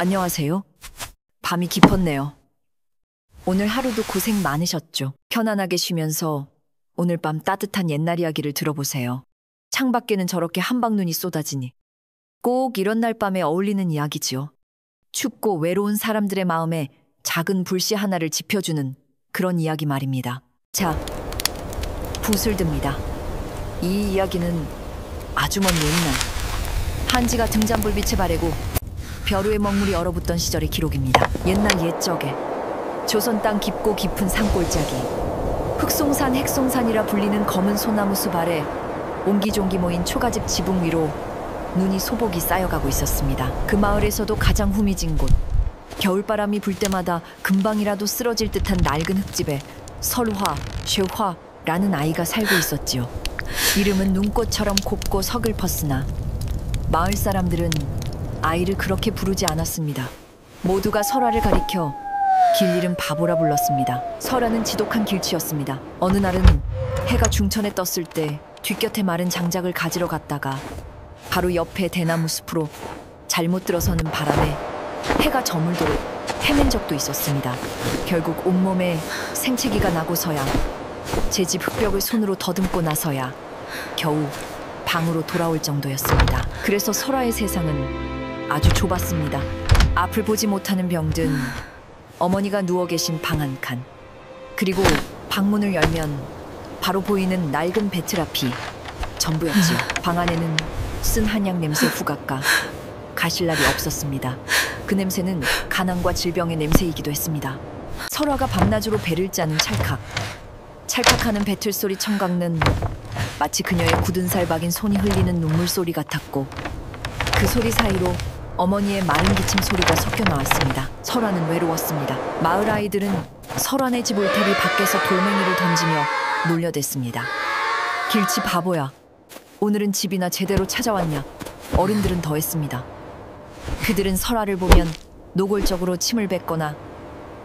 안녕하세요. 밤이 깊었네요. 오늘 하루도 고생 많으셨죠? 편안하게 쉬면서 오늘 밤 따뜻한 옛날 이야기를 들어보세요. 창밖에는 저렇게 한방눈이 쏟아지니 꼭 이런 날 밤에 어울리는 이야기지요. 춥고 외로운 사람들의 마음에 작은 불씨 하나를 지펴주는 그런 이야기 말입니다. 자, 붓을 듭니다. 이 이야기는 아주 먼 옛날 한지가 등잔불빛에 바래고 벼루에 먹물이 얼어붙던 시절의 기록입니다. 옛날 옛적에 조선 땅 깊고 깊은 산골짜기 흑송산 핵송산이라 불리는 검은 소나무 숲 아래 옹기종기 모인 초가집 지붕 위로 눈이 소복이 쌓여가고 있었습니다. 그 마을에서도 가장 후미진 곳, 겨울바람이 불 때마다 금방이라도 쓰러질 듯한 낡은 흙집에 설화, 쉐화라는 아이가 살고 있었지요. 이름은 눈꽃처럼 곱고 서글펐으나 마을 사람들은 아이를 그렇게 부르지 않았습니다. 모두가 설화를 가리켜 길 이름 바보라 불렀습니다. 설화는 지독한 길치였습니다. 어느 날은 해가 중천에 떴을 때 뒷곁에 마른 장작을 가지러 갔다가 바로 옆에 대나무 숲으로 잘못 들어서는 바람에 해가 저물도록 헤맨 적도 있었습니다. 결국 온몸에 생채기가 나고서야 제 집 흙벽을 손으로 더듬고 나서야 겨우 방으로 돌아올 정도였습니다. 그래서 설화의 세상은 아주 좁았습니다. 앞을 보지 못하는 병든 어머니가 누워 계신 방 한 칸, 그리고 방문을 열면 바로 보이는 낡은 배틀 앞이 전부였지요. 방 안에는 쓴 한약 냄새 후각과 가실 날이 없었습니다. 그 냄새는 가난과 질병의 냄새이기도 했습니다. 설화가 밤낮으로 배를 짜는 찰칵, 찰칵하는 배틀 소리 청각는 마치 그녀의 굳은 살 박인 손이 흘리는 눈물 소리 같았고, 그 소리 사이로 어머니의 마른 기침 소리가 섞여 나왔습니다. 설화는 외로웠습니다. 마을 아이들은 설화네 집 울타리 밖에서 돌멩이를 던지며 놀려댔습니다. 길치 바보야, 오늘은 집이나 제대로 찾아왔냐? 어른들은 더했습니다. 그들은 설화를 보면 노골적으로 침을 뱉거나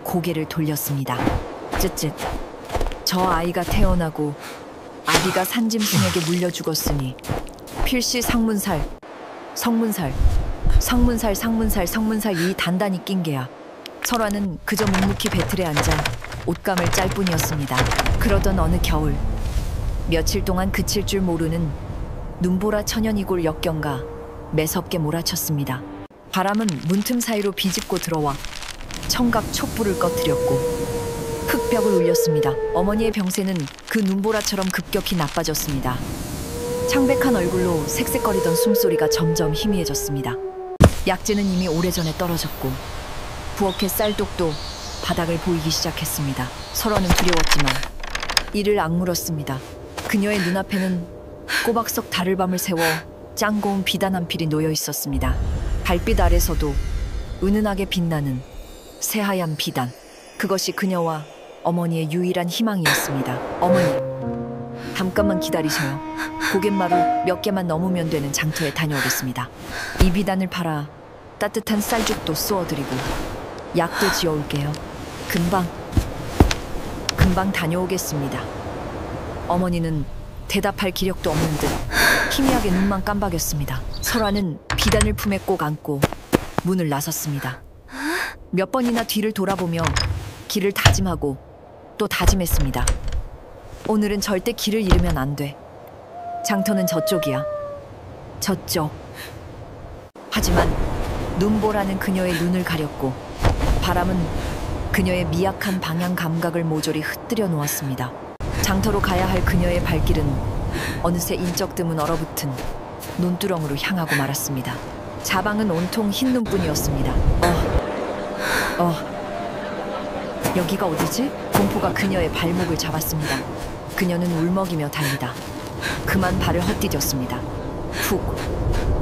고개를 돌렸습니다. 쯧쯧, 저 아이가 태어나고 아기가 산짐승에게 물려 죽었으니 필시 상문살, 성문살, 상문살, 상문살, 성문살 이 단단히 낀 게야. 설화는 그저 묵묵히 배틀에 앉아 옷감을 짤 뿐이었습니다. 그러던 어느 겨울, 며칠 동안 그칠 줄 모르는 눈보라 천연이골 역경가 매섭게 몰아쳤습니다. 바람은 문틈 사이로 비집고 들어와 청각 촛불을 꺼뜨렸고 흙벽을 울렸습니다. 어머니의 병세는 그 눈보라처럼 급격히 나빠졌습니다. 창백한 얼굴로 색색거리던 숨소리가 점점 희미해졌습니다. 약재는 이미 오래전에 떨어졌고 부엌의 쌀독도 바닥을 보이기 시작했습니다. 설화는 두려웠지만 이를 악물었습니다. 그녀의 눈앞에는 꼬박 속 달을밤을 세워 짱고운 비단 한 필이 놓여 있었습니다. 달빛 아래서도 은은하게 빛나는 새하얀 비단, 그것이 그녀와 어머니의 유일한 희망이었습니다. 어머니, 잠깐만 기다리셔요. 고갯마루 몇 개만 넘으면 되는 장터에 다녀오겠습니다. 이 비단을 팔아 따뜻한 쌀죽도 쏘어드리고 약도 지어올게요. 금방 다녀오겠습니다. 어머니는 대답할 기력도 없는 듯 희미하게 눈만 깜박였습니다. 설화는 비단을 품에 꼭 안고 문을 나섰습니다. 몇 번이나 뒤를 돌아보며 길을 다짐하고 또 다짐했습니다. 오늘은 절대 길을 잃으면 안 돼. 장터는 저쪽이야. 저쪽. 하지만 눈보라는 그녀의 눈을 가렸고 바람은 그녀의 미약한 방향 감각을 모조리 흩뜨려 놓았습니다. 장터로 가야 할 그녀의 발길은 어느새 인적 드문 얼어붙은 논두렁으로 향하고 말았습니다. 자방은 온통 흰 눈뿐이었습니다. 여기가 어디지? 공포가 그녀의 발목을 잡았습니다. 그녀는 울먹이며 달리다 그만 발을 헛디뎠습니다. 푹.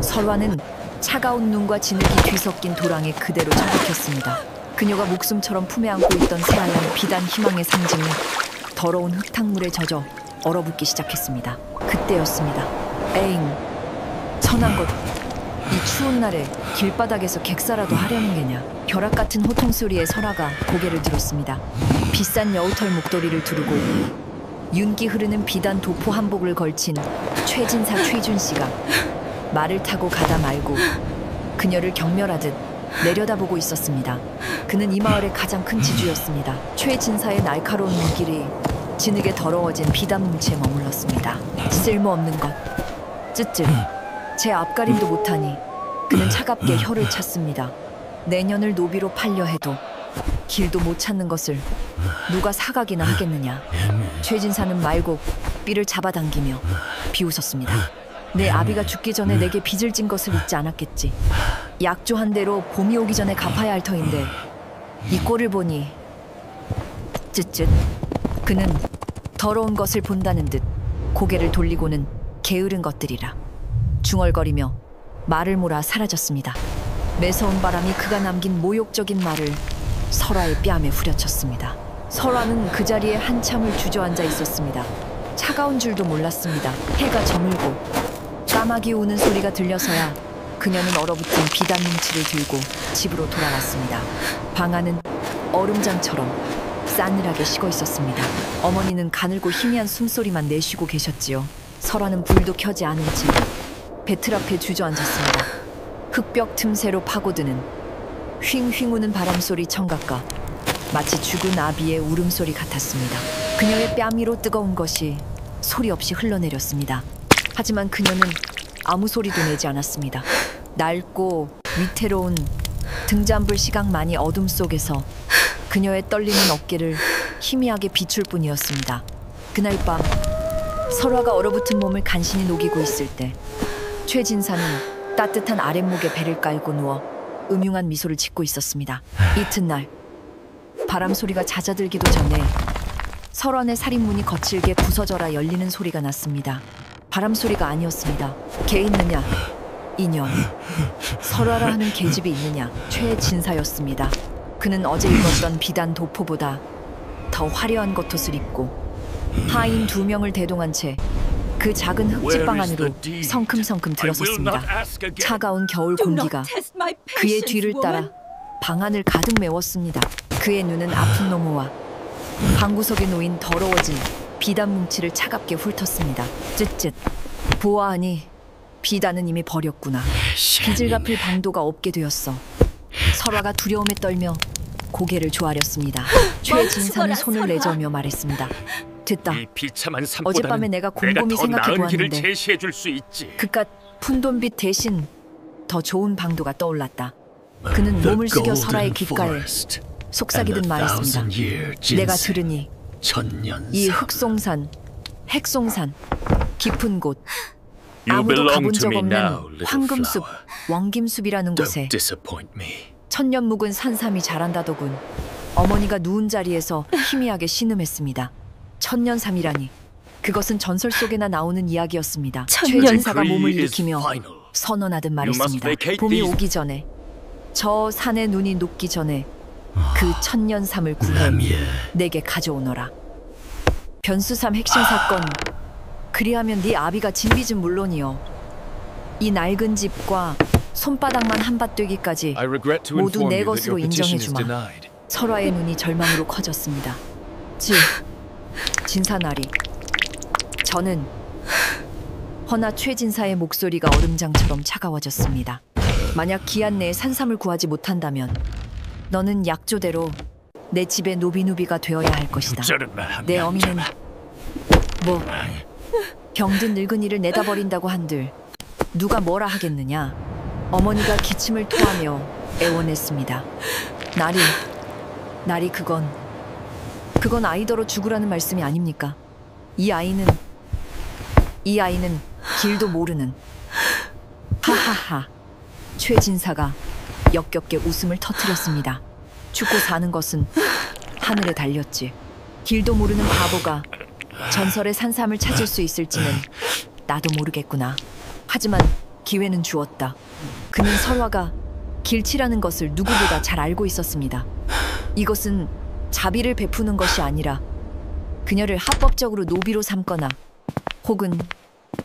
설화는 차가운 눈과 진흙이 뒤섞인 도랑에 그대로 처박혔습니다. 그녀가 목숨처럼 품에 안고 있던 새하얀 비단 희망의 상징이 더러운 흙탕물에 젖어 얼어붙기 시작했습니다. 그때였습니다. 에잉, 천한 것, 이 추운 날에 길바닥에서 객사라도 하려는 게냐. 벼락 같은 호통 소리에 설화가 고개를 들었습니다. 비싼 여우털 목도리를 두르고 윤기 흐르는 비단 도포 한복을 걸친 최진사 최준 씨가 말을 타고 가다 말고 그녀를 경멸하듯 내려다보고 있었습니다. 그는 이 마을의 가장 큰 지주였습니다. 최진사의 날카로운 눈길이 진흙에 더러워진 비단 뭉치에 머물렀습니다. 쓸모없는 것. 쯧쯧. 제 앞가림도 못하니 그는 차갑게 혀를 찼습니다. 내년을 노비로 팔려 해도 길도 못 찾는 것을 누가 사각이나 하겠느냐. 최진사는 말고 삐를 잡아당기며 비웃었습니다. 내 아비가 죽기 전에 내게 빚을 진 것을 잊지 않았겠지. 약조한 대로 봄이 오기 전에 갚아야 할 터인데 이 꼴을 보니 쯧쯧. 그는 더러운 것을 본다는 듯 고개를 돌리고는 게으른 것들이라 중얼거리며 말을 몰아 사라졌습니다. 매서운 바람이 그가 남긴 모욕적인 말을 설화의 뺨에 후려쳤습니다. 설화는 그 자리에 한참을 주저앉아 있었습니다. 차가운 줄도 몰랐습니다. 해가 저물고 까마귀 우는 소리가 들려서야 그녀는 얼어붙은 비단 뭉치를 들고 집으로 돌아왔습니다. 방 안은 얼음장처럼 싸늘하게 식어 있었습니다. 어머니는 가늘고 희미한 숨소리만 내쉬고 계셨지요. 설화는 불도 켜지 않은 채 배틀 앞에 주저앉았습니다. 흙벽 틈새로 파고드는 휑휑 우는 바람소리 청각과 마치 죽은 아비의 울음소리 같았습니다. 그녀의 뺨 위로 뜨거운 것이 소리 없이 흘러내렸습니다. 하지만 그녀는 아무 소리도 내지 않았습니다. 낡고 위태로운 등잔불 시각만이 어둠 속에서 그녀의 떨리는 어깨를 희미하게 비출 뿐이었습니다. 그날 밤 설화가 얼어붙은 몸을 간신히 녹이고 있을 때 최진사는 따뜻한 아랫목에 배를 깔고 누워 음흉한 미소를 짓고 있었습니다. 이튿날 바람 소리가 잦아들기도 전에 설원의 살인문이 거칠게 부서져라 열리는 소리가 났습니다. 바람 소리가 아니었습니다. 개 있느냐? 이년. 설화라 하는 계집이 있느냐? 최진사였습니다. 그는 어제 입었던 비단 도포보다 더 화려한 겉옷을 입고 하인 2명을 대동한 채 그 작은 흙집방 안으로 성큼성큼 들어섰습니다. 차가운 겨울 공기가 그의 뒤를 따라 방 안을 가득 메웠습니다. 그의 눈은 아픈 노모와 방구석에 놓인 더러워진 비단 뭉치를 차갑게 훑었습니다. 쯧쯧. 보아하니 비단은 이미 버렸구나. 빚을 갚을 방도가 없게 되었어. 설화가 두려움에 떨며 고개를 조아렸습니다. 최진사는 손을 내저으며 말했습니다. 됐다. 이 비참한 삶보다는 어젯밤에 내가 곰곰이 생각해 길을 보았는데 제시해 줄 수 있지. 그깟 푼돈빛 대신 더 좋은 방도가 떠올랐다. 그는 몸을 숙여 설화의 귓가에 속삭이듯 말했습니다. 내가 들으니 이 흑송산, 핵송산, 깊은 곳, 아무도 가본 적 없는 황금숲, 원김숲이라는 곳에 천년 묵은 산삼이 자란다더군. 어머니가 누운 자리에서 희미하게 신음했습니다. 천년삼이라니. 그것은 전설 속에나 나오는 이야기였습니다. 최진사가 몸을 일으키며 선언하듯 말했습니다. 봄이 오기 전에, 저 산의 눈이 녹기 전에 그 천년삼을 구해 내게 가져오너라. 변수삼 핵심 사건. 그리하면 네 아비가 진빚은 물론이요, 이 낡은 집과 손바닥만 한밭되기까지 모두 내 것으로 인정해주마. 설화의 눈이 절망으로 커졌습니다. 진사나리. 저는 허나 최진사의 목소리가 얼음장처럼 차가워졌습니다. 만약 기한 내에 산삼을 구하지 못한다면 너는 약조대로 내 집의 노비누비가 되어야 할 것이다. 내 어미는 뭐 병든 늙은이를 내다버린다고 한들 누가 뭐라 하겠느냐. 어머니가 기침을 토하며 애원했습니다. 나리, 그건 아이더러 죽으라는 말씀이 아닙니까? 이 아이는 길도 모르는. 하하하. 최진사가 역겹게 웃음을 터뜨렸습니다. 죽고 사는 것은 하늘에 달렸지. 길도 모르는 바보가 전설의 산삼을 찾을 수 있을지는 나도 모르겠구나. 하지만 기회는 주었다. 그는 설화가 길치라는 것을 누구보다 잘 알고 있었습니다. 이것은 자비를 베푸는 것이 아니라 그녀를 합법적으로 노비로 삼거나 혹은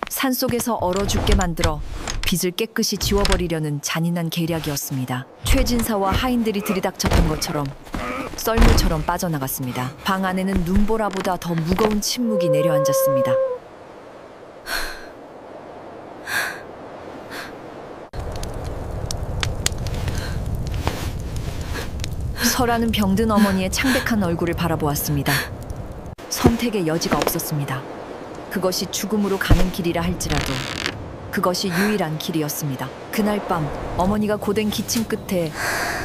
산속에서 얼어 죽게 만들어 빚을 깨끗이 지워버리려는 잔인한 계략이었습니다. 최진사와 하인들이 들이닥쳤던 것처럼 썰물처럼 빠져나갔습니다. 방 안에는 눈보라보다 더 무거운 침묵이 내려앉았습니다. 설아는 병든 어머니의 창백한 얼굴을 바라보았습니다. 선택의 여지가 없었습니다. 그것이 죽음으로 가는 길이라 할지라도 그것이 유일한 길이었습니다. 그날 밤 어머니가 고된 기침 끝에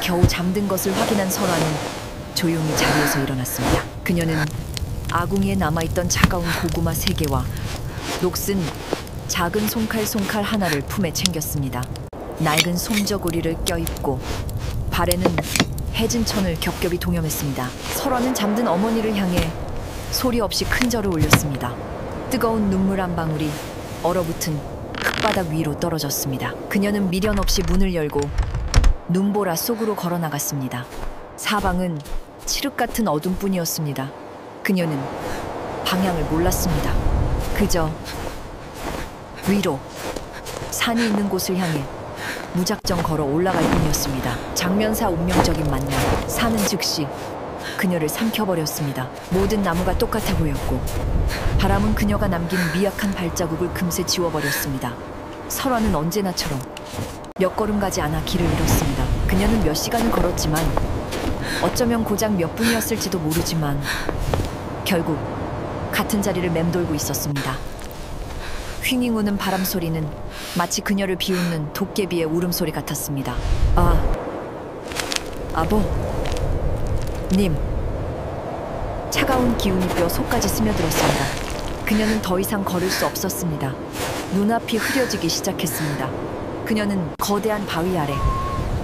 겨우 잠든 것을 확인한 설아는 조용히 자리에서 일어났습니다. 그녀는 아궁이에 남아있던 차가운 고구마 3개와 녹슨 작은 손칼 하나를 품에 챙겼습니다. 낡은 솜저고리를 껴입고 발에는 해진 천을 겹겹이 동여맸습니다. 설아는 잠든 어머니를 향해 소리 없이 큰 절을 올렸습니다. 뜨거운 눈물 한 방울이 얼어붙은 흙바닥 위로 떨어졌습니다. 그녀는 미련 없이 문을 열고 눈보라 속으로 걸어나갔습니다. 사방은 칠흑 같은 어둠뿐이었습니다. 그녀는 방향을 몰랐습니다. 그저 위로 산이 있는 곳을 향해 무작정 걸어 올라갈 뿐이었습니다. 장면사 운명적인 만남. 산은 즉시 그녀를 삼켜버렸습니다. 모든 나무가 똑같아 보였고 바람은 그녀가 남긴 미약한 발자국을 금세 지워버렸습니다. 설아는 언제나처럼 몇 걸음 가지 않아 길을 잃었습니다. 그녀는 몇 시간을 걸었지만 어쩌면 고작 몇 분이었을지도 모르지만 결국 같은 자리를 맴돌고 있었습니다. 휘잉 우는 바람 소리는 마치 그녀를 비웃는 도깨비의 울음소리 같았습니다. 아버님. 차가운 기운이 뼈 속까지 스며들었습니다. 그녀는 더 이상 걸을 수 없었습니다. 눈앞이 흐려지기 시작했습니다. 그녀는 거대한 바위 아래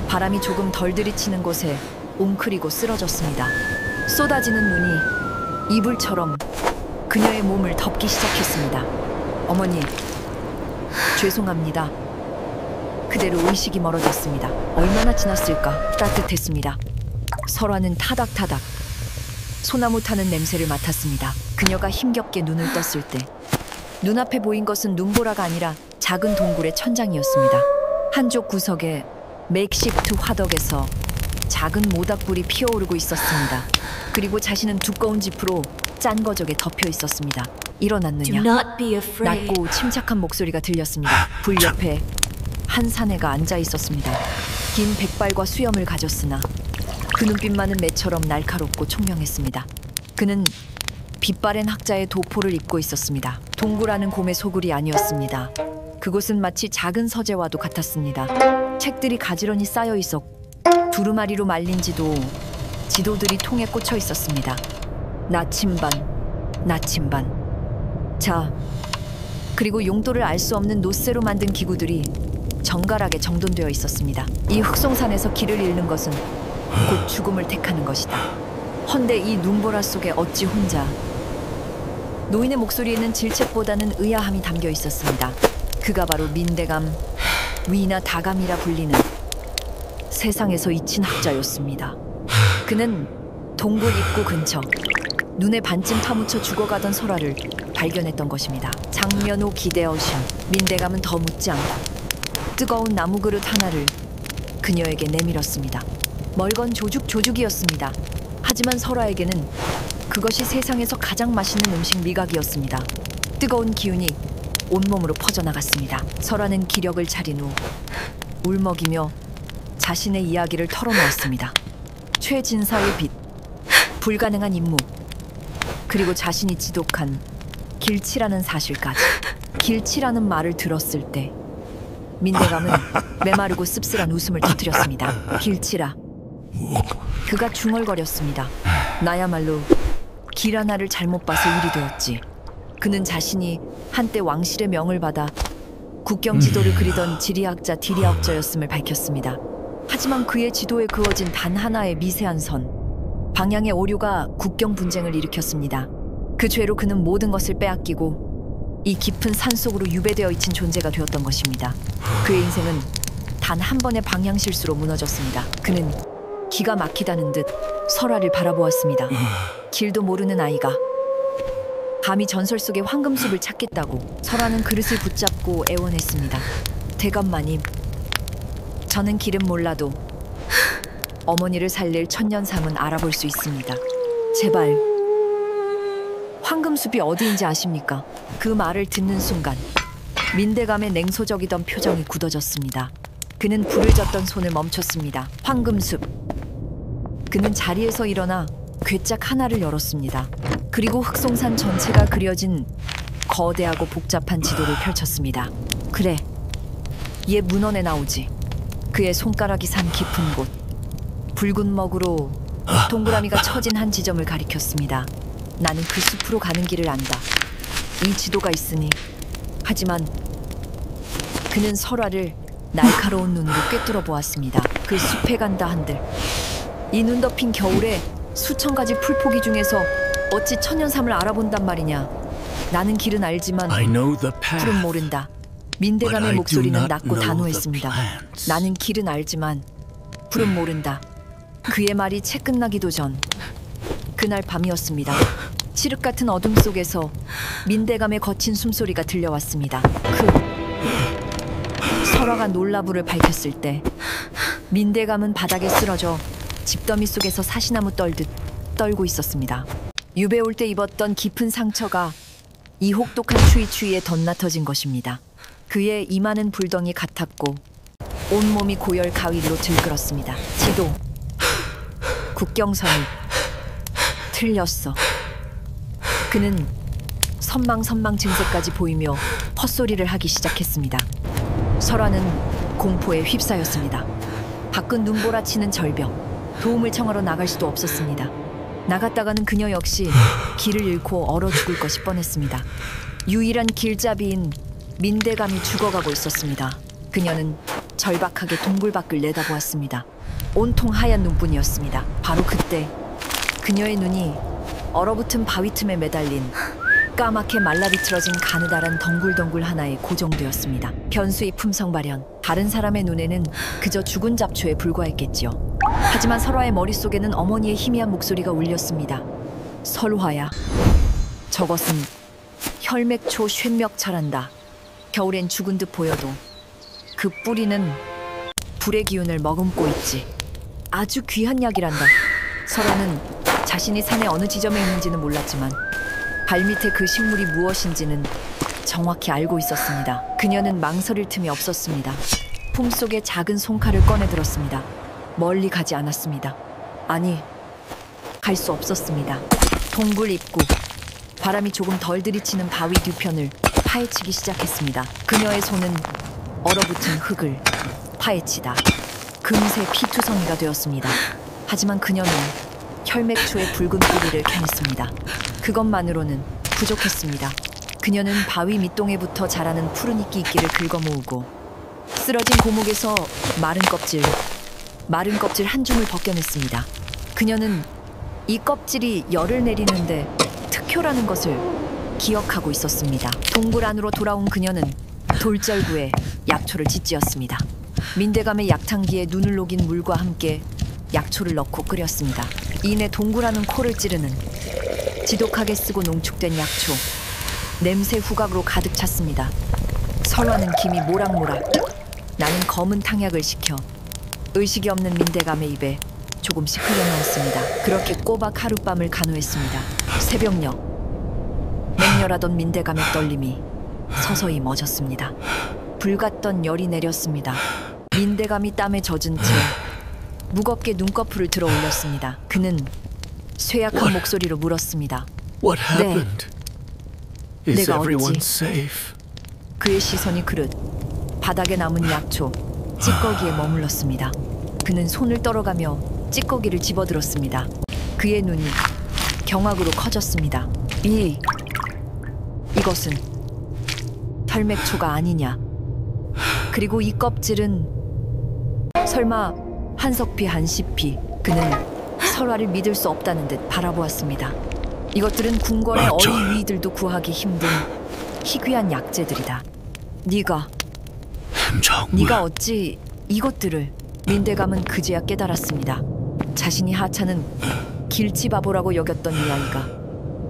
바람이 조금 덜 들이치는 곳에 웅크리고 쓰러졌습니다. 쏟아지는 눈이 이불처럼 그녀의 몸을 덮기 시작했습니다. 어머니, 죄송합니다. 그대로 의식이 멀어졌습니다. 얼마나 지났을까? 따뜻했습니다. 설아는 타닥타닥 소나무 타는 냄새를 맡았습니다. 그녀가 힘겹게 눈을 떴을 때 눈앞에 보인 것은 눈보라가 아니라 작은 동굴의 천장이었습니다. 한쪽 구석에 맥시프트 화덕에서 작은 모닥불이 피어오르고 있었습니다. 그리고 자신은 두꺼운 지프로 짠 거적에 덮여 있었습니다. 일어났느냐? 낮고 침착한 목소리가 들렸습니다. 불 옆에 한 사내가 앉아 있었습니다. 긴 백발과 수염을 가졌으나 그 눈빛만은 매처럼 날카롭고 총명했습니다. 그는 빛바랜 학자의 도포를 입고 있었습니다. 동굴안은 곰의 소굴이 아니었습니다. 그곳은 마치 작은 서재와도 같았습니다. 책들이 가지런히 쌓여 있었고 두루마리로 말린 지도들이 통에 꽂혀 있었습니다. 나침반. 자, 그리고 용도를 알 수 없는 노쇠로 만든 기구들이 정갈하게 정돈되어 있었습니다. 이 흑송산에서 길을 잃는 것은 곧 죽음을 택하는 것이다. 헌데 이 눈보라 속에 어찌 혼자. 노인의 목소리에는 질책보다는 의아함이 담겨 있었습니다. 그가 바로 민대감, 위나 다감이라 불리는 세상에서 잊힌 학자였습니다. 그는 동굴 입구 근처 눈에 반쯤 파묻혀 죽어가던 설아를 발견했던 것입니다. 장면호 기대어심. 민대감은 더 묻지 않고 뜨거운 나무 그릇 하나를 그녀에게 내밀었습니다. 멀건 조죽이었습니다. 하지만 설아에게는 그것이 세상에서 가장 맛있는 음식 미각이었습니다. 뜨거운 기운이 온몸으로 퍼져나갔습니다. 설아는 기력을 차린 후 울먹이며 자신의 이야기를 털어놓았습니다. 최진사의 빛, 불가능한 임무, 그리고 자신이 지독한 길치라는 사실까지. 길치라는 말을 들었을 때 민대감은 메마르고 씁쓸한 웃음을 터뜨렸습니다. 길치라. 그가 중얼거렸습니다. 나야말로 길 하나를 잘못 봐서 일이 되었지. 그는 자신이 한때 왕실의 명을 받아 국경 지도를 그리던 지리학자 디리아옥저였음을 밝혔습니다. 하지만 그의 지도에 그어진 단 하나의 미세한 선, 방향의 오류가 국경 분쟁을 일으켰습니다. 그 죄로 그는 모든 것을 빼앗기고 이 깊은 산속으로 유배되어 있힌 존재가 되었던 것입니다. 그의 인생은 단 한 번의 방향 실수로 무너졌습니다. 그는 기가 막히다는 듯 설아를 바라보았습니다. 길도 모르는 아이가 감히 전설 속의 황금숲을 찾겠다고. 설아는 그릇을 붙잡고 애원했습니다. 대감마님, 저는 길은 몰라도 어머니를 살릴 천년삼은 알아볼 수 있습니다. 제발 황금숲이 어디인지 아십니까? 그 말을 듣는 순간 민대감의 냉소적이던 표정이 굳어졌습니다. 그는 불을 젓던 손을 멈췄습니다. 황금숲. 그는 자리에서 일어나 괴짝 하나를 열었습니다. 그리고 흑송산 전체가 그려진 거대하고 복잡한 지도를 펼쳤습니다. 그래, 얘 문헌에 나오지. 그의 손가락이 산 깊은 곳, 붉은 먹으로 동그라미가 쳐진 한 지점을 가리켰습니다. 나는 그 숲으로 가는 길을 안다. 이 지도가 있으니. 하지만 그는 설화를 날카로운 눈으로 꿰뚫어 보았습니다. 그 숲에 간다 한들, 이 눈 덮인 겨울에 수천 가지 풀포기 중에서 어찌 천년삼을 알아본단 말이냐. 나는 길은 알지만 I know the path. 풀은 모른다. 민대감의 But I do 목소리는 not 낮고 know 단호했습니다. the plans. 나는 길은 알지만 풀은 모른다. 그의 말이 채 끝나기도 전 그날 밤이었습니다. 칠흑 같은 어둠 속에서 민대감의 거친 숨소리가 들려왔습니다. 설화가 놀라불을 밝혔을 때 민대감은 바닥에 쓰러져 집더미 속에서 사시나무 떨듯 떨고 있었습니다. 유배 올 때 입었던 깊은 상처가 이 혹독한 추위에 덧나터진 것입니다. 그의 이마는 불덩이 같았고 온몸이 고열 가위로 들끓었습니다. 지도, 국경선이 틀렸어. 그는 선망 증세까지 보이며 헛소리를 하기 시작했습니다. 설화는 공포에 휩싸였습니다. 밖은 눈보라치는 절벽, 도움을 청하러 나갈 수도 없었습니다. 나갔다가는 그녀 역시 길을 잃고 얼어 죽을 것이 뻔했습니다. 유일한 길잡이인 민대감이 죽어가고 있었습니다. 그녀는 절박하게 동굴 밖을 내다보았습니다. 온통 하얀 눈뿐이었습니다. 바로 그때 그녀의 눈이 얼어붙은 바위 틈에 매달린 까맣게 말라비틀어진 가느다란 덩굴덩굴 하나에 고정되었습니다. 변수의 품성 발현. 다른 사람의 눈에는 그저 죽은 잡초에 불과했겠지요. 하지만 설화의 머릿속에는 어머니의 희미한 목소리가 울렸습니다. 설화야, 저것은 혈맥초 쇳멱차란다. 겨울엔 죽은 듯 보여도 그 뿌리는 불의 기운을 머금고 있지. 아주 귀한 약이란다. 설화는 자신이 산의 어느 지점에 있는지는 몰랐지만 발밑에 그 식물이 무엇인지는 정확히 알고 있었습니다. 그녀는 망설일 틈이 없었습니다. 품속에 작은 송칼을 꺼내 들었습니다. 멀리 가지 않았습니다. 아니, 갈 수 없었습니다. 동굴 입구, 바람이 조금 덜 들이치는 바위 뒤편을 파헤치기 시작했습니다. 그녀의 손은 얼어붙은 흙을 파헤치다 금세 피투성이가 되었습니다. 하지만 그녀는 혈맥초의 붉은 뿌리를 캐냈습니다. 그것만으로는 부족했습니다. 그녀는 바위 밑동에부터 자라는 푸른 이끼 있기를 긁어모으고 쓰러진 고목에서 마른 껍질 한 줌을 벗겨냈습니다. 그녀는 이 껍질이 열을 내리는데 특효라는 것을 기억하고 있었습니다. 동굴 안으로 돌아온 그녀는 돌절구에 약초를 짓지었습니다. 민대감의 약탕기에 눈을 녹인 물과 함께 약초를 넣고 끓였습니다. 이내 동굴 안은 코를 찌르는 지독하게 쓰고 농축된 약초. 냄새 후각으로 가득 찼습니다. 설화는 김이 모락모락. 나는 검은 탕약을 시켜 의식이 없는 민대감의 입에 조금씩 흘려넣었습니다. 그렇게 꼬박 하룻밤을 간호했습니다. 새벽녘 맹렬하던 민대감의 떨림이 서서히 멎었습니다. 불같던 열이 내렸습니다. 민대감이 땀에 젖은 채 무겁게 눈꺼풀을 들어 올렸습니다. 그는 쇠약한 목소리로 물었습니다. What happened? Is 내가 everyone 어찌- safe? 그의 시선이 그릇 바닥에 남은 약초 찌꺼기에 머물렀습니다. 그는 손을 떨어가며 찌꺼기를 집어들었습니다. 그의 눈이 경악으로 커졌습니다. 이것은 혈맥초가 아니냐. 그리고 이 껍질은 설마 한석피 한시피. 그는 설화를 믿을 수 없다는 듯 바라보았습니다. 이것들은 궁궐의 어린 위들도 구하기 힘든 희귀한 약재들이다. 네가 어찌 이것들을. 민대감은 그제야 깨달았습니다. 자신이 하찮은 길치바보라고 여겼던 이 아이가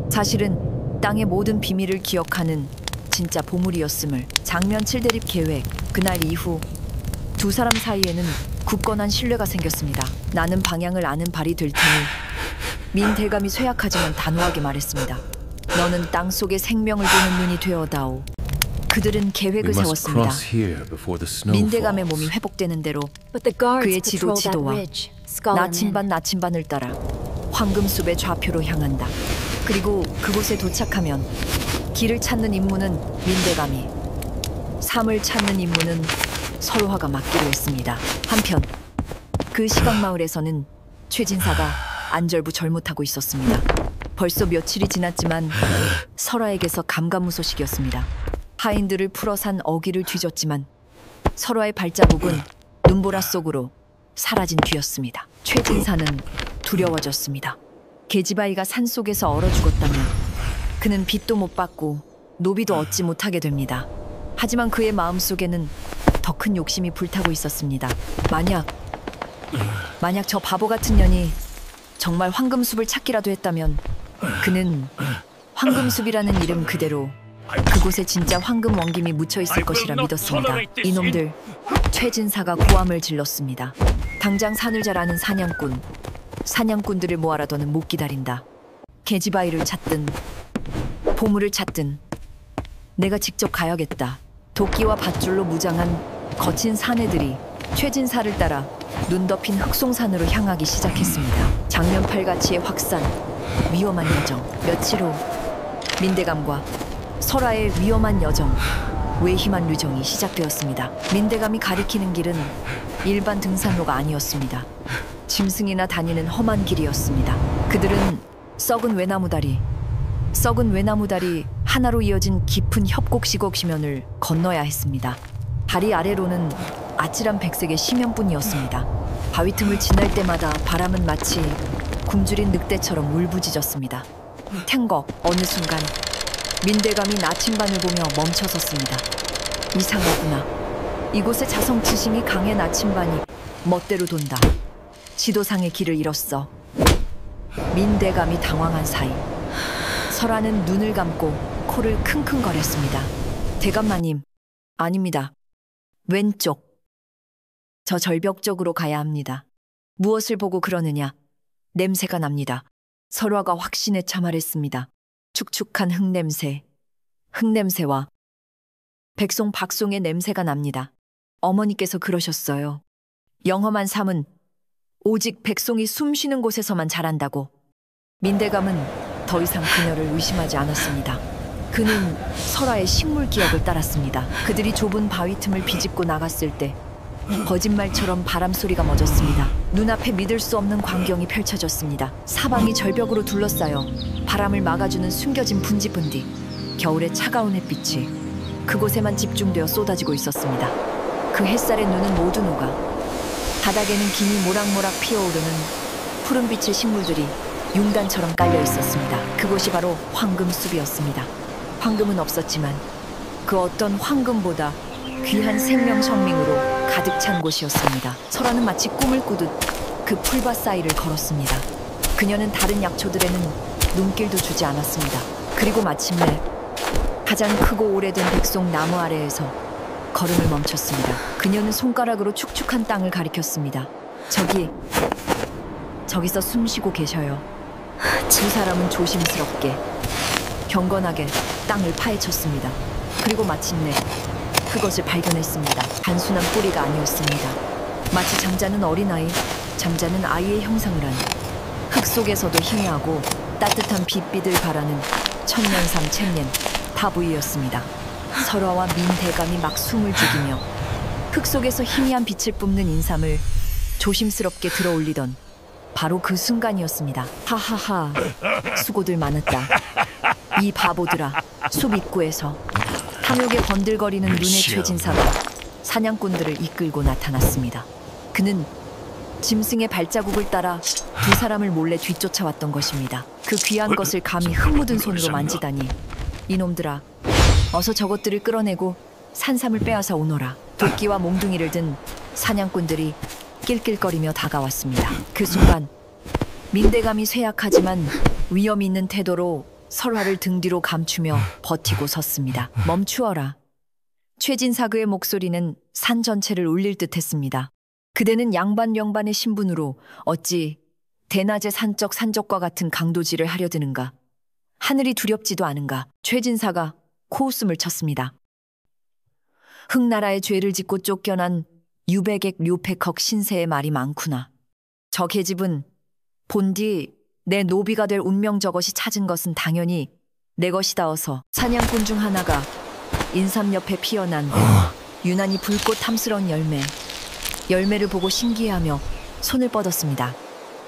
사실은 땅의 모든 비밀을 기억하는 진짜 보물이었음을. 장면 7대립 계획. 그날 이후 두 사람 사이에는 굳건한 신뢰가 생겼습니다. 나는 방향을 아는 발이 될 테니. 민대감이 쇠약하지만 단호하게 말했습니다. 너는 땅속의 생명을 보는 눈이 되어다오. 그들은 계획을 We must 세웠습니다. cross here before the snow 민대감의 falls. 몸이 회복되는 대로 But the guards 그의 patrol that 지도와 ridge, Skull and 나침반을 따라 황금숲의 좌표로 향한다. 그리고 그곳에 도착하면 길을 찾는 임무는 민대감이, 삶을 찾는 임무는 설화가 맡기로 했습니다. 한편 그 시각마을에서는 최진사가 안절부절 못하고 있었습니다. 벌써 며칠이 지났지만 설화에게서 감감무소식이었습니다. 하인들을 풀어 산 어귀를 뒤졌지만 설화의 발자국은 눈보라 속으로 사라진 뒤였습니다. 최진사는 두려워졌습니다. 계집아이가 산속에서 얼어 죽었다면 그는 빚도 못 받고 노비도 얻지 못하게 됩니다. 하지만 그의 마음속에는 더 큰 욕심이 불타고 있었습니다. 만약 저 바보 같은 년이 정말 황금숲을 찾기라도 했다면 그는 황금숲이라는 이름 그대로 그곳에 진짜 황금 원김이 묻혀 있을 것이라 믿었습니다. 이놈들, 최진사가 고함을 질렀습니다. 당장 산을 잘 아는 사냥꾼들을 모아라더는 못 기다린다. 계집아이를 찾든 보물을 찾든 내가 직접 가야겠다. 도끼와 밧줄로 무장한 거친 사내들이 최진사를 따라 눈 덮인 흑송산으로 향하기 시작했습니다. 장면팔같이의 확산, 위험한 여정. 며칠 후 민대감과 설화의 위험한 여정, 외힘한旅정이 시작되었습니다. 민대감이 가리키는 길은 일반 등산로가 아니었습니다. 짐승이나 다니는 험한 길이었습니다. 그들은 썩은 외나무다리 하나로 이어진 깊은 협곡시곡시면을 건너야 했습니다. 다리 아래로는 아찔한 백색의 심연뿐이었습니다. 바위 틈을 지날 때마다 바람은 마치 굶주린 늑대처럼 울부짖었습니다. 탱거 어느 순간 민대감이 나침반을 보며 멈춰섰습니다. 이상하구나. 이곳의 자성지심이 강해. 나침반이 멋대로 돈다. 지도상의 길을 잃었어. 민대감이 당황한 사이 설화는 눈을 감고 코를 킁킁거렸습니다. 대감마님, 아닙니다. 왼쪽. 저 절벽 쪽으로 가야 합니다. 무엇을 보고 그러느냐? 냄새가 납니다. 설화가 확신에 차 말했습니다. 축축한 흙냄새와 백송박송의 냄새가 납니다. 어머니께서 그러셨어요. 영험한 삶은 오직 백송이 숨쉬는 곳에서만 자란다고. 민대감은 더 이상 그녀를 의심하지 않았습니다. 그는 설화의 식물 기억을 따랐습니다. 그들이 좁은 바위 틈을 비집고 나갔을 때 거짓말처럼 바람 소리가 멎었습니다. 눈앞에 믿을 수 없는 광경이 펼쳐졌습니다. 사방이 절벽으로 둘러싸여 바람을 막아주는 숨겨진 분지분디. 겨울의 차가운 햇빛이 그곳에만 집중되어 쏟아지고 있었습니다. 그 햇살에 눈은 모두 녹아 바닥에는 기니 모락모락 피어오르는 푸른빛의 식물들이 융단처럼 깔려 있었습니다. 그곳이 바로 황금숲이었습니다. 황금은 없었지만 그 어떤 황금보다 귀한 생명성밍으로 가득 찬 곳이었습니다. 설화는 마치 꿈을 꾸듯 그 풀밭 사이를 걸었습니다. 그녀는 다른 약초들에는 눈길도 주지 않았습니다. 그리고 마침내 가장 크고 오래된 백송 나무 아래에서 걸음을 멈췄습니다. 그녀는 손가락으로 축축한 땅을 가리켰습니다. 저기서 숨 쉬고 계셔요. 두 사람은 조심스럽게 경건하게 땅을 파헤쳤습니다. 그리고 마침내 그것을 발견했습니다. 단순한 뿌리가 아니었습니다. 마치 잠자는 아이의 형상을 한 흙 속에서도 희미하고 따뜻한 빛빛을 발하는 천년상 챔년 타부이였습니다. 설화와 민대감이 막 숨을 죽이며 흙 속에서 희미한 빛을 뿜는 인삼을 조심스럽게 들어올리던 바로 그 순간이었습니다. 하하하, 수고들 많았다. 이 바보들아. 숲 입구에서 탐욕에 번들거리는 눈의 최진사가 사냥꾼들을 이끌고 나타났습니다. 그는 짐승의 발자국을 따라 두 사람을 몰래 뒤쫓아왔던 것입니다. 그 귀한 것을 감히 흙 묻은 손으로 만지다니. 이놈들아, 어서 저것들을 끌어내고 산삼을 빼앗아 오너라. 도끼와 몽둥이를 든 사냥꾼들이 낄낄거리며 다가왔습니다. 그 순간 민대감이 쇠약하지만 위험 있는 태도로 설화를 등 뒤로 감추며 버티고 섰습니다. 멈추어라. 최진사 그의 목소리는 산 전체를 울릴 듯했습니다. 그대는 양반의 신분으로 어찌 대낮에 산적과 같은 강도질을 하려 드는가? 하늘이 두렵지도 않은가? 최진사가 코웃음을 쳤습니다. 흑나라의 죄를 짓고 쫓겨난 유백액 료페컥 신세의 말이 많구나. 저 계집은 본디 내 노비가 될 운명 저것이 찾은 것은 당연히 내 것이다어서 사냥꾼 중 하나가 인삼 옆에 피어난 유난히 붉고 탐스러운 열매를 보고 신기해하며 손을 뻗었습니다.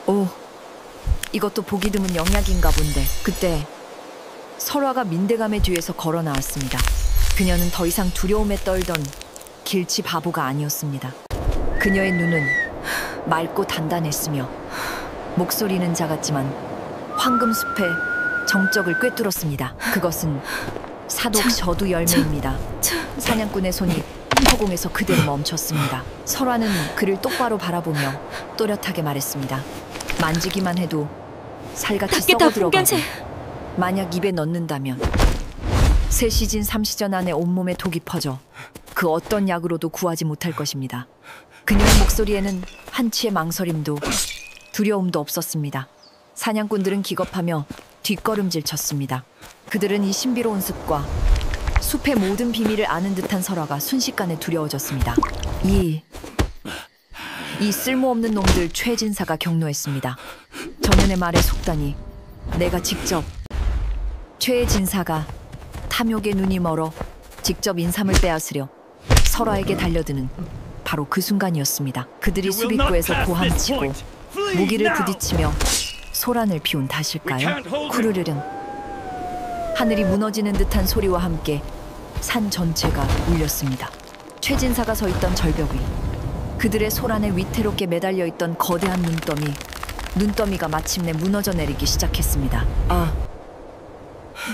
오, 이것도 보기 드문 영약인가 본데. 그때 설화가 민대감의 뒤에서 걸어 나왔습니다. 그녀는 더 이상 두려움에 떨던 길치 바보가 아니었습니다. 그녀의 눈은 맑고 단단했으며 목소리는 작았지만 황금숲의 정적을 꿰뚫었습니다. 그것은 사독 저두 열매입니다. 사냥꾼의 손이 허공에서 그대로 멈췄습니다. 설화는 그를 똑바로 바라보며 또렷하게 말했습니다. 만지기만 해도 살같이 썩어 들어가고 만약 입에 넣는다면 3시즌 3시전 안에 온몸에 독이 퍼져 그 어떤 약으로도 구하지 못할 것입니다. 그녀의 목소리에는 한치의 망설임도 두려움도 없었습니다. 사냥꾼들은 기겁하며 뒷걸음질 쳤습니다. 그들은 이 신비로운 숲과 숲의 모든 비밀을 아는 듯한 설화가 순식간에 두려워졌습니다. 이 쓸모없는 놈들, 최진사가 격노했습니다. 전현의 말에 속다니 내가 직접. 최진사가 탐욕에 눈이 멀어 직접 인삼을 빼앗으려 설화에게 달려드는 바로 그 순간이었습니다. 그들이 숲입구에서 고함치고 무기를 부딪히며 소란을 피운 탓일까요? 쿠르르릉. 하늘이 무너지는 듯한 소리와 함께 산 전체가 울렸습니다. 최진사가 서 있던 절벽 위, 그들의 소란에 위태롭게 매달려 있던 거대한 눈더미가 마침내 무너져 내리기 시작했습니다.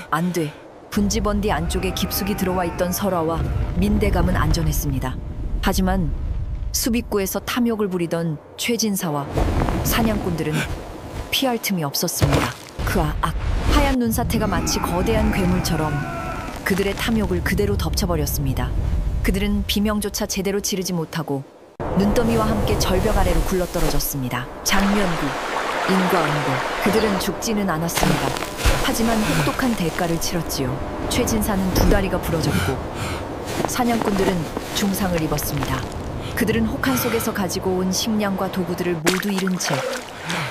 안 돼. 분지번디 안쪽에 깊숙이 들어와 있던 설화와 민대감은 안전했습니다. 하지만 숲입구에서 탐욕을 부리던 최진사와 사냥꾼들은 피할 틈이 없었습니다. 하얀 눈사태가 마치 거대한 괴물처럼 그들의 탐욕을 그대로 덮쳐버렸습니다. 그들은 비명조차 제대로 지르지 못하고 눈더미와 함께 절벽 아래로 굴러떨어졌습니다. 장면구, 인과응보. 그들은 죽지는 않았습니다. 하지만 혹독한 대가를 치렀지요. 최진사는 2다리가 부러졌고 사냥꾼들은 중상을 입었습니다. 그들은 혹한 속에서 가지고 온 식량과 도구들을 모두 잃은 채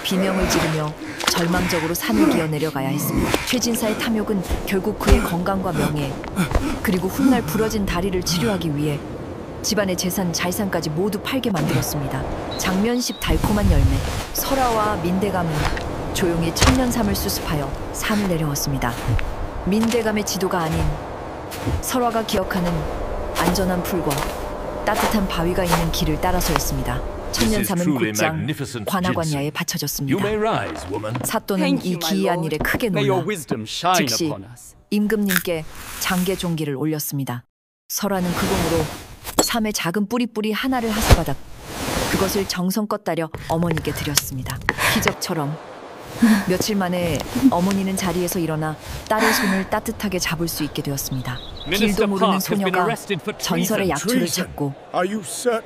비명을 지르며 절망적으로 산을 기어 내려가야 했습니다. 최진사의 탐욕은 결국 그의 건강과 명예, 그리고 훗날 부러진 다리를 치료하기 위해 집안의 재산, 자산까지 모두 팔게 만들었습니다. 장면식 달콤한 열매. 설화와 민대감은 조용히 천년삼을 수습하여 산을 내려왔습니다. 민대감의 지도가 아닌 설화가 기억하는 안전한 풀과 따뜻한 바위가 있는 길을 따라서였습니다. 천년삼은 곧장 관아관야에 바쳐졌습니다. 사또는 이 기이한 일에 크게 놀라 즉시 임금님께 장계 종기를 올렸습니다. 설화는 그 공으로 삼의 작은 뿌리 하나를 하사받아 그것을 정성껏 따려 어머니께 드렸습니다. 기적처럼 며칠 만에 어머니는 자리에서 일어나 딸의 손을 따뜻하게 잡을 수 있게 되었습니다. 길도 모르는 소녀가 전설의 약초를 찾고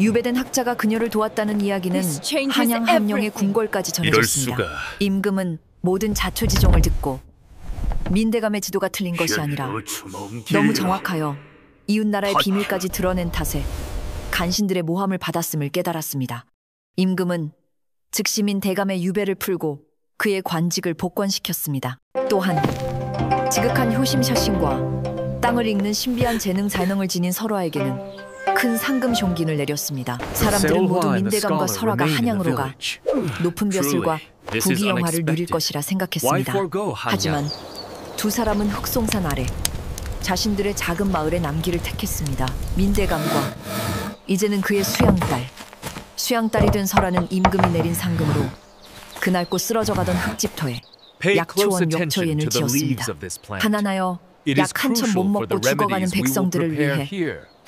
유배된 학자가 그녀를 도왔다는 이야기는 한양 함령의 궁궐까지 전해졌습니다. 임금은 모든 자초지종을 듣고 민대감의 지도가 틀린 것이 아니라 너무 정확하여 이웃나라의 비밀까지 드러낸 탓에 간신들의 모함을 받았음을 깨달았습니다. 임금은 즉시 민대감의 유배를 풀고 그의 관직을 복권시켰습니다. 또한 지극한 효심샤심과 땅을 읽는 신비한 재능才能을 지닌 설화에게는 큰 상금 종긴을 내렸습니다. 사람들은 모두 민대감과 설화가 한양으로 가 높은 벼슬과 부귀영화를 누릴 것이라 생각했습니다. 하지만 2사람은 흑송산 아래 자신들의 작은 마을에 남기를 택했습니다. 민대감과 이제는 그의 수양딸이 된 설화는 임금이 내린 상금으로 그낡고 쓰러져가던 흙집터에 약초원 역초엔을 지었습니다. 가난하여 약 한 천 못 먹고 죽어가는 백성들을 위해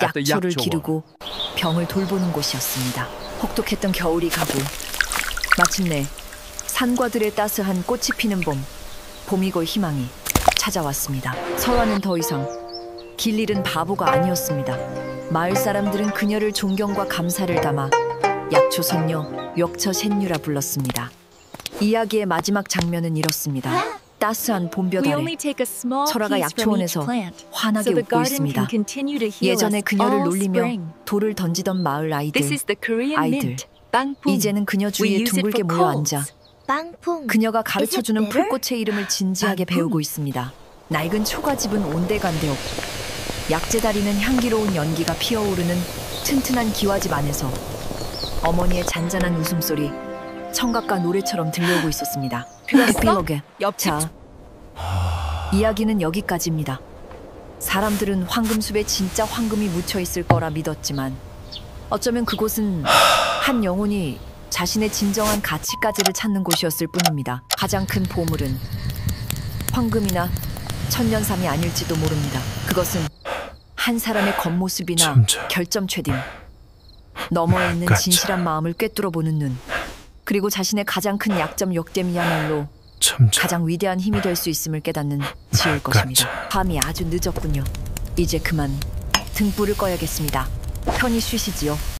약초를 기르고 병을 돌보는 곳이었습니다. 혹독했던 겨울이 가고 마침내 산과 들에 따스한 꽃이 피는 봄이고 희망이 찾아왔습니다. 설화는 더 이상 길 잃은 바보가 아니었습니다. 마을 사람들은 그녀를 존경과 감사를 담아 약초선녀, 역처센유라 불렀습니다. 이야기의 마지막 장면은 이렇습니다. 따스한 봄볕 We 아래 only take a small 설아가 piece from each 약초원에서 plant, 환하게 so the 웃고 garden 있습니다. can continue to heal 예전에 us 그녀를 all 놀리며 spring. 돌을 던지던 마을 아이들. This is the Korean 아이들. mint, bangpum. 이제는 그녀 We 주위에 use it 둥글게 for 모여 colds. 앉아 빵풍. 그녀가 Is 가르쳐주는 it bitter? 풀꽃의 이름을 진지하게 배우고 있습니다. 낡은 초가집은 온데간데없. 약재다리는 향기로운 연기가 피어오르는 튼튼한 기와집 안에서 어머니의 잔잔한 웃음소리, 청각과 노래처럼 들려오고 있었습니다. 에필로그. 자, 이야기는 여기까지입니다. 사람들은 황금숲에 진짜 황금이 묻혀 있을 거라 믿었지만 어쩌면 그곳은 한 영혼이 자신의 진정한 가치까지를 찾는 곳이었을 뿐입니다. 가장 큰 보물은 황금이나 천년삼이 아닐지도 모릅니다. 그것은 한 사람의 겉모습이나 점점 결점체됨, 너머에 있는 가짜. 진실한 마음을 꿰뚫어보는 눈, 그리고 자신의 가장 큰 약점 역됨이야말로 점점 가장 위대한 힘이 될 수 있음을 깨닫는 지혜일 것입니다. 밤이 아주 늦었군요. 이제 그만 등불을 꺼야겠습니다. 편히 쉬시지요.